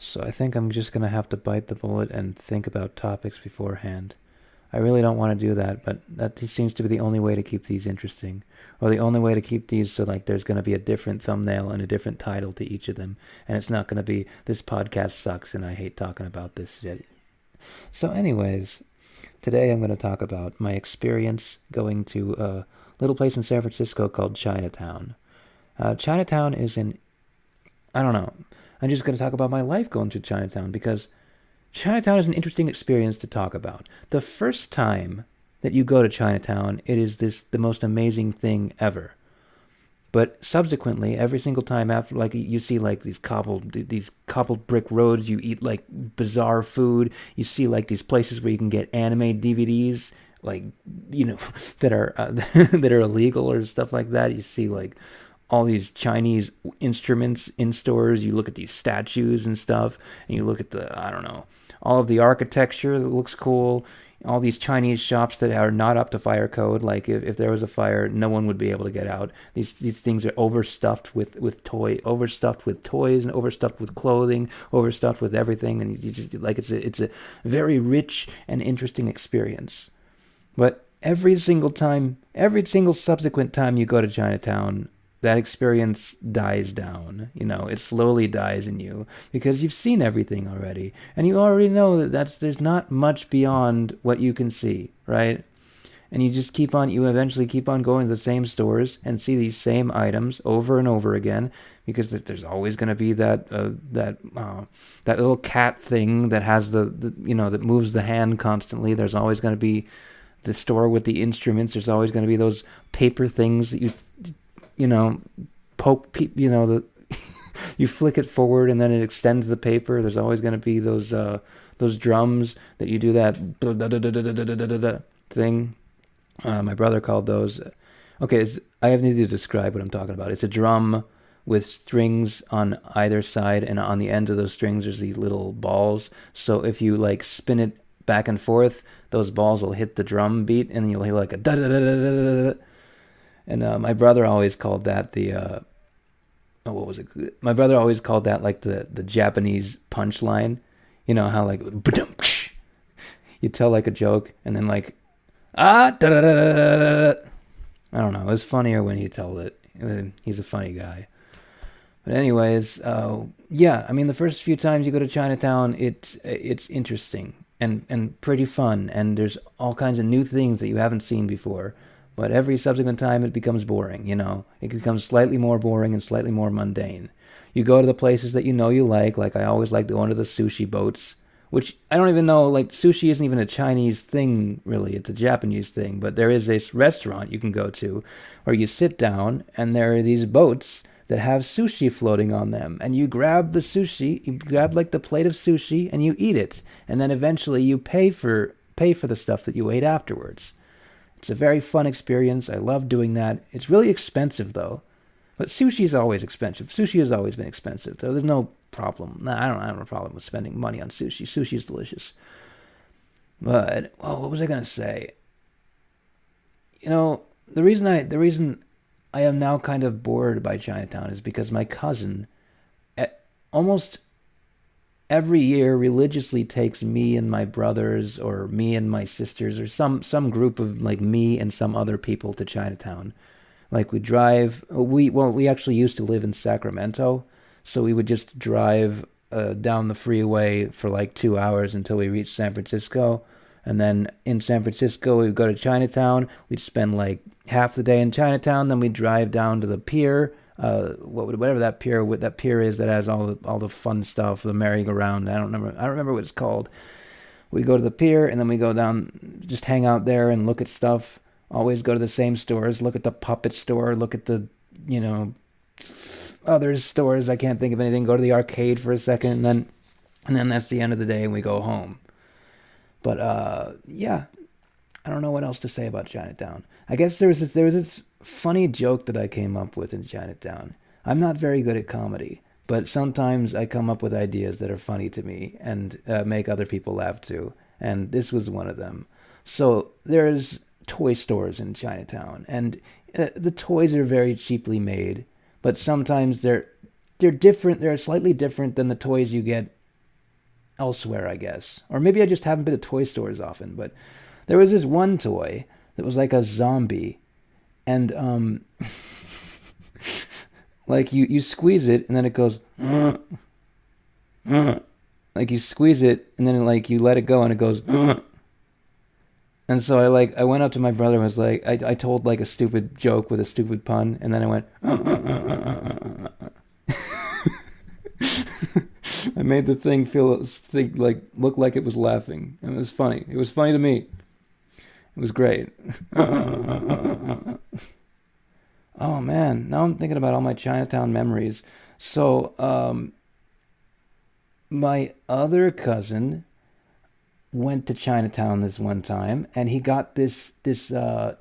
So I think I'm just going to have to bite the bullet and think about topics beforehand. I really don't want to do that, but that seems to be the only way to keep these interesting. Or the only way to keep these so like there's going to be a different thumbnail and a different title to each of them. And it's not going to be, this podcast sucks and I hate talking about this shit. So anyways, today I'm going to talk about my experience going to a little place in San Francisco called Chinatown. Chinatown is I don't know. I'm just going to talk about my life going to Chinatown because Chinatown is an interesting experience to talk about. The first time that you go to Chinatown, it is the most amazing thing ever. But subsequently, every single time after, like you see like these cobbled brick roads, you eat like bizarre food. You see like these places where you can get anime DVDs, like that are that are illegal or stuff like that. You see like all these Chinese instruments in stores. You look at these statues and stuff, and you look at I don't know, all of the architecture that looks cool. All these Chinese shops that are not up to fire code. Like if there was a fire, no one would be able to get out. These things are overstuffed with overstuffed with toys and overstuffed with clothing, overstuffed with everything, and you just, like it's a very rich and interesting experience. But every single subsequent time you go to Chinatown, that experience dies down. It slowly dies in you because you've seen everything already, and you already know that there's not much beyond what you can see, right? And you eventually keep on going to the same stores and see these same items over and over again because there's always going to be that little cat thing that has that moves the hand constantly. There's always going to be the store with the instruments. There's always going to be those paper things that poke, you flick it forward and then it extends the paper. There's always going to be those drums that you do that thing. My brother called those. Okay, I have need to describe what I'm talking about. It's a drum with strings on either side, and on the end of those strings there's these little balls. So if you like spin it back and forth, those balls will hit the drum beat, and you'll hear like a da da da da da da. And my brother always called that what was it? My brother always called that like the Japanese punchline. You know how like you tell like a joke and then like da da da da da. I don't know. It was funnier when he told it. He's a funny guy. But anyways, yeah. I mean, the first few times you go to Chinatown, it's interesting and pretty fun, and there's all kinds of new things that you haven't seen before. But every subsequent time it becomes boring, It becomes slightly more boring and slightly more mundane. You go to the places that you like I always like going to the sushi boats, which I don't even know, like sushi isn't even a Chinese thing, really. It's a Japanese thing. But there is this restaurant you can go to where you sit down and there are these boats that have sushi floating on them. And you grab the sushi, you grab like the plate of sushi and you eat it. And then eventually you pay for the stuff that you ate afterwards. It's a very fun experience. I love doing that. It's really expensive, though. But sushi is always expensive. Sushi has always been expensive, so there's no problem. I don't have a problem with spending money on sushi. Sushi is delicious. But, what was I going to say? The reason I am now kind of bored by Chinatown is because my cousin, almost every year religiously takes me and my brothers or me and my sisters or some group of like me and some other people to Chinatown. Like we actually used to live in Sacramento, so we would just drive down the freeway for like 2 hours until we reached San Francisco. And then in San Francisco, we'd go to Chinatown. We'd spend like half the day in Chinatown. Then we'd drive down to the pier, whatever that pier is that has all the fun stuff, the merry-go-round. I don't remember what it's called. We go to the pier and then we go down, just hang out there and look at stuff. Always go to the same stores. Look at the puppet store. Look at the other stores. I can't think of anything. Go to the arcade for a second, and then that's the end of the day, and we go home. But yeah, I don't know what else to say about Chinatown. I guess there was this funny joke that I came up with in Chinatown. I'm not very good at comedy, but sometimes I come up with ideas that are funny to me and make other people laugh too. And this was one of them. So there's toy stores in Chinatown, and the toys are very cheaply made, but sometimes they're different. They're slightly different than the toys you get elsewhere, I guess. Or maybe I just haven't been to toy stores often, but there was this one toy that was like a zombie. And, like you squeeze it and then it goes, like you squeeze it and then like you let it go and it goes, and so I went up to my brother and was like, I told like a stupid joke with a stupid pun, and then I went, I made the thing look like it was laughing, and it was funny. It was funny to me. It was great. Oh man, now I'm thinking about all my Chinatown memories. So, my other cousin went to Chinatown this one time, and he got this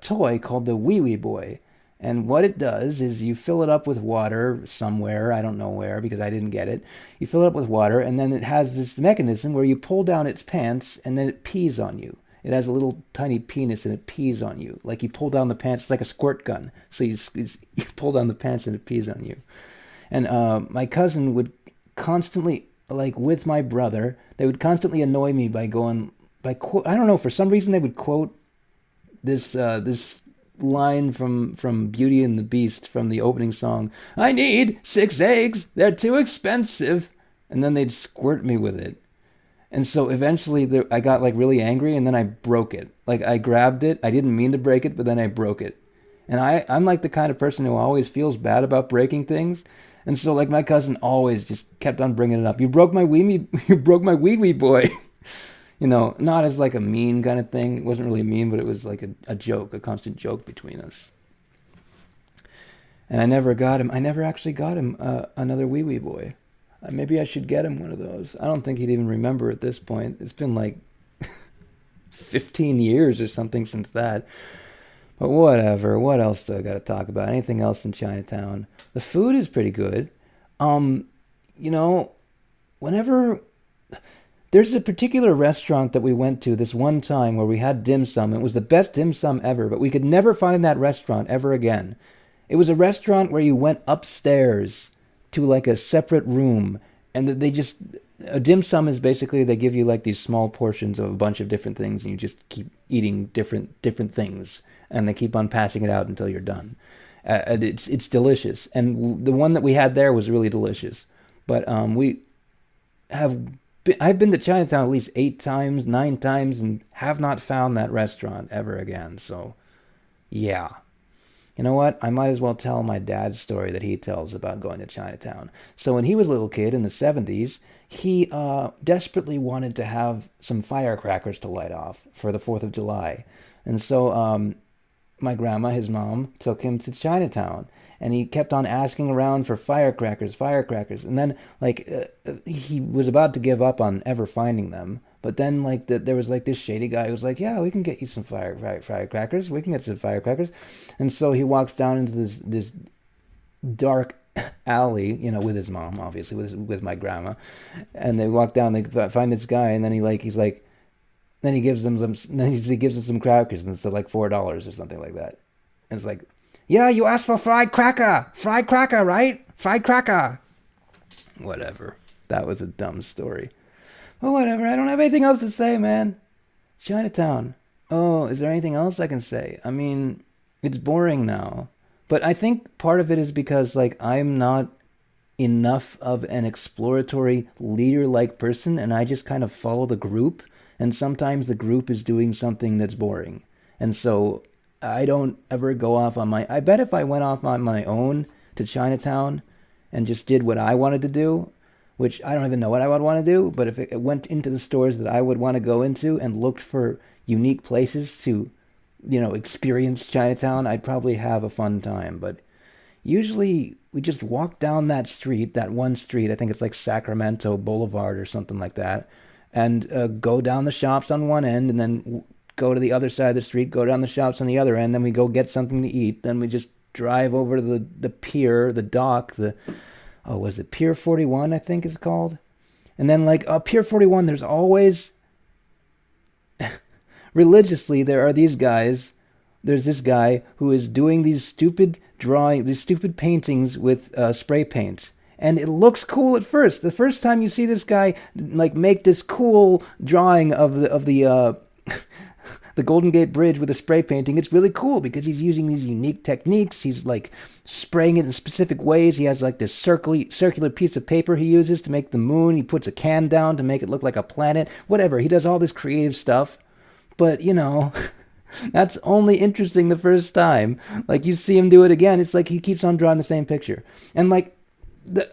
toy called the Wee Wee Boy. And what it does is you fill it up with water somewhere, I don't know where because I didn't get it. You fill it up with water, and then it has this mechanism where you pull down its pants, and then it pees on you. It has a little tiny penis, and it pees on you. Like you pull down the pants, it's like a squirt gun. So you pull down the pants, and it pees on you. And my cousin would constantly, like with my brother, they would constantly annoy me by I don't know, for some reason they would quote this line from Beauty and the Beast from the opening song. I need 6 eggs. They're too expensive. And then they'd squirt me with it. And so eventually I got like really angry, and then I broke it. Like I grabbed it. I didn't mean to break it, but then I broke it. And I'm like the kind of person who always feels bad about breaking things. And so like my cousin always just kept on bringing it up. You broke my wee wee boy. You know, not as like a mean kind of thing. It wasn't really mean, but it was like a joke, a constant joke between us. And I never actually got him another wee wee boy. Maybe I should get him one of those. I don't think he'd even remember at this point. It's been like 15 years or something since that. But whatever. What else do I got to talk about? Anything else in Chinatown? The food is pretty good. You know, whenever... There's a particular restaurant that we went to this one time where we had dim sum. It was the best dim sum ever, but we could never find that restaurant ever again. It was a restaurant where you went upstairs to like a separate room, and a dim sum is basically they give you like these small portions of a bunch of different things, and you just keep eating different things, and they keep on passing it out until you're done. And it's delicious, and the one that we had there was really delicious. But I've been to Chinatown at least 8 times, 9 times, and have not found that restaurant ever again. So, yeah. You know what? I might as well tell my dad's story that he tells about going to Chinatown. So when he was a little kid in the 70s, he desperately wanted to have some firecrackers to light off for the 4th of July. And so my grandma, his mom, took him to Chinatown. And he kept on asking around for firecrackers. And then, he was about to give up on ever finding them. But then, there was, this shady guy who was like, yeah, we can get you some firecrackers. We can get some firecrackers. And so he walks down into this dark alley, with his mom, obviously, with my grandma. And they walk down, they find this guy, and then then he gives them some crackers, and it's like $4 or something like that. And it's like, yeah, you asked for fried cracker, right? Fried cracker. Whatever. That was a dumb story. Well, whatever. I don't have anything else to say, man. Chinatown. Oh, is there anything else I can say? I mean, it's boring now. But I think part of it is because, I'm not enough of an exploratory leader-like person, and I just kind of follow the group, and sometimes the group is doing something that's boring. And so I don't ever go off on I bet if I went off on my own to Chinatown and just did what I wanted to do, which I don't even know what I would want to do, but if it went into the stores that I would want to go into and looked for unique places to, experience Chinatown, I'd probably have a fun time. But usually we just walk down that one street, I think it's like Sacramento Boulevard or something like that, and go down the shops on one end, and then go to the other side of the street, go down the shops on the other end, then we go get something to eat, then we just drive over to the pier, the dock, was it Pier 41, I think it's called? And then, Pier 41, there's always, religiously, there's this guy who is doing these stupid paintings with spray paint. And it looks cool at first. The first time you see this guy like make this cool drawing of the the Golden Gate Bridge with a spray painting, it's really cool because he's using these unique techniques. He's like spraying it in specific ways. He has like this circular piece of paper he uses to make the moon. He puts a can down to make it look like a planet. Whatever. He does all this creative stuff. But, that's only interesting the first time. Like, you see him do it again, it's like he keeps on drawing the same picture. And, like,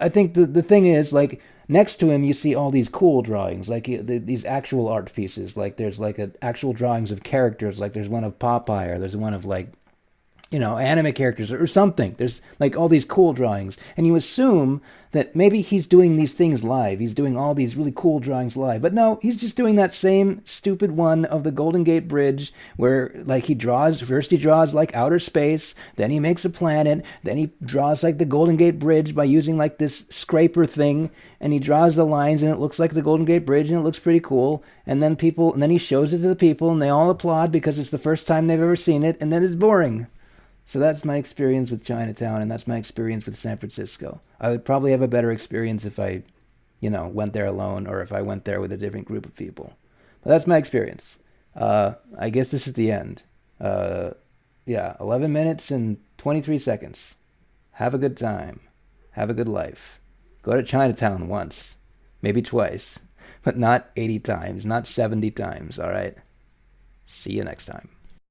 I think the thing is, like, next to him you see all these cool drawings, like these actual art pieces. Like, there's, like, actual drawings of characters. Like, there's one of Popeye, or there's one of, like, anime characters or something. There's like all these cool drawings. And you assume that maybe he's doing these things live. He's doing all these really cool drawings live. But no, he's just doing that same stupid one of the Golden Gate Bridge where like first he draws like outer space, then he makes a planet, then he draws like the Golden Gate Bridge by using like this scraper thing, and he draws the lines and it looks like the Golden Gate Bridge and it looks pretty cool. And then he shows it to the people and they all applaud because it's the first time they've ever seen it, and then it's boring. So that's my experience with Chinatown, and that's my experience with San Francisco. I would probably have a better experience if I, went there alone, or if I went there with a different group of people. But that's my experience. I guess this is the end. 11 minutes and 23 seconds. Have a good time. Have a good life. Go to Chinatown once. Maybe twice. But not 80 times. Not 70 times, all right? See you next time.